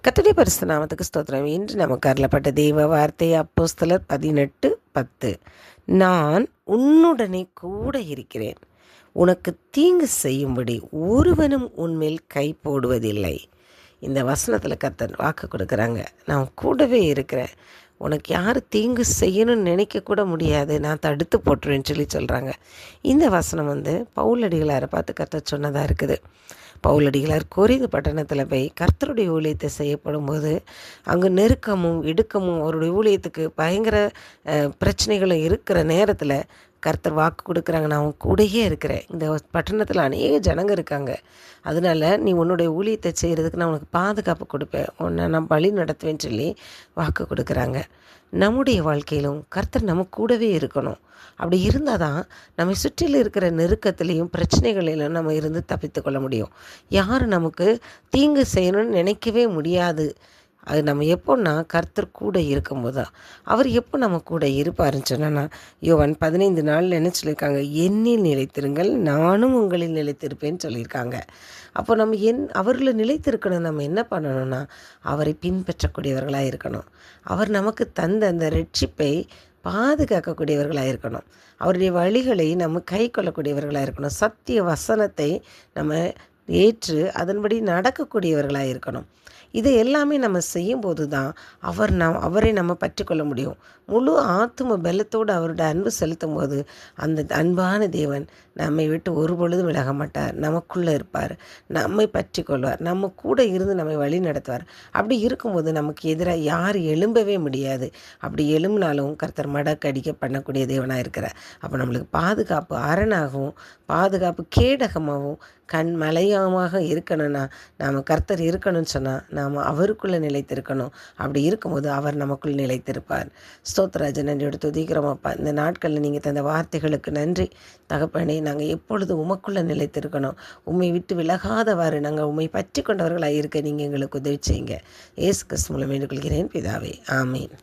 கர்த்தருடைய பரிசுத்த நாமத்துக்கு ஸ்தோத்திரம். இன்று நமக்கு அருளப்பட்ட தெய்வ வார்த்தை அப்போஸ்தலர் 18:10. நான் உன்னுடனே கூட இருக்கிறேன், உனக்கு தீங்கு செய்யும்படி ஒருவனும் உன்மேல் கை போடுவதில்லை. இந்த வசனத்தில் கர்த்தர் வாக்கு கொடுக்குறாங்க. நான் கூடவே இருக்கிறேன், உனக்கு யார் தீங்கு செய்யணும்னு நினைக்கக்கூட முடியாது, நான் தடுத்து போட்டுருவேன்னு சொல்கிறாங்க. இந்த வசனம் பவுலடிகளாரை பார்த்து கர்த்தர் சொன்னதாக இருக்குது. பவுலடிகளார் கொரிந்து பட்டணத்தில் போய் கர்த்தருடைய ஊழியத்தை செய்யப்படும் போது அங்கே நெருக்கமும் இடுக்கமும் அவருடைய ஊழியத்துக்கு பயங்கர பிரச்சனைகளும் இருக்கிற நேரத்தில் கர்த்தர் வாக்கு கொடுக்குறாங்க, நான் உன் கூடயே இருக்கிறேன், இந்த பட்டணத்தில் அநேக ஜனங்க இருக்காங்க, அதனால் நீ உன்னுடைய ஊழியத்தை செய்கிறதுக்கு நான் உனக்கு பாதுகாப்பு கொடுப்பேன், உன்னை நான் வழி நடத்துவேன்னு சொல்லி வாக்கு கொடுக்குறாங்க. நம்முடைய வாழ்க்கையிலும் கர்த்தர் நம்ம கூடவே இருக்கணும். அப்படி இருந்தால் தான் நம்மை சுற்றிலும் இருக்கிற நெருக்கத்திலையும் பிரச்சனைகளிலும் நம்ம இருந்து தப்பித்து கொள்ள முடியும். யாரும் நமக்கு தீங்கு செய்யணும்னு நினைக்கவே முடியாது. அது நம்ம எப்போன்னா கர்த்தர் கூட இருக்கும்போது தான். அவர் எப்போ நம்ம கூட இருப்பாருன்னு சொன்னால், யோவான் 15:4 என்ன சொல்லியிருக்காங்க, என்னில் நிலைத்திருங்கள், நானும் உங்களில் நிலைத்திருப்பேன்னு சொல்லியிருக்காங்க. அப்போ நம்ம அவரில் நிலைத்திருக்கணும். நம்ம என்ன பண்ணணும்னா அவரை பின்பற்றக்கூடியவர்களாக இருக்கணும். அவர் நமக்கு தந்த அந்த ரட்சிப்பை பாதுகாக்கக்கூடியவர்களாக இருக்கணும். அவருடைய வழிகளை நம்ம கை கொள்ளக்கூடியவர்களாக இருக்கணும். சத்திய வசனத்தை நம்ம ஏற்று அதன்படி நடக்கக்கூடியவர்களாக இருக்கணும். இதை எல்லாமே நம்ம செய்யும்போது தான் அவரை நம்ம பற்றி கொள்ள முடியும். முழு ஆத்தும பலத்தோடு அவருடைய அன்பு செலுத்தும் போது அந்த அன்பான தேவன் நம்மை விட்டு ஒரு பொழுதும் விலக மாட்டார், நமக்குள்ளே இருப்பார், நம்மை பற்றி கொள்வார், நம்ம கூட இருந்து நம்மை வழி நடத்துவார். அப்படி இருக்கும்போது நமக்கு எதிராக யார் எழும்பவே முடியாது. அப்படி எழும்பினாலும் கர்த்தர் மடக்கடிக்க பண்ணக்கூடிய தேவனாக இருக்கிறார். அப்போ நம்மளுக்கு பாதுகாப்பு அரணாகவும் பாதுகாப்பு கேடகமாகவும் மலையமாக இருக்கணும்னா நாம் கர்த்தர் இருக்கணும்னு சொன்னால் நாம் அவருக்குள்ளே நிலைத்திருக்கணும். அப்படி இருக்கும்போது அவர் நமக்குள் நிலைத்திருப்பார். ஸ்தோத்திராஜ, நன்றியோடு துதிக்கிறோமப்பா. இந்த நாட்களில் நீங்கள் தந்த வார்த்தைகளுக்கு நன்றி தகப்பனே. நாங்கள் எப்பொழுதும் உமக்குள்ளே நிலைத்திருக்கணும். உம்மை விட்டு விலகாதவாறு நாங்கள் உம்மை பற்றி கொண்டவர்களாக இருக்க நீங்கள் எங்களுக்கு உதவி செய்யுங்க. இயேசு கிறிஸ்து மூலம் வேண்டிக் கொள்கிறேன் பிதாவே, ஆமீன்.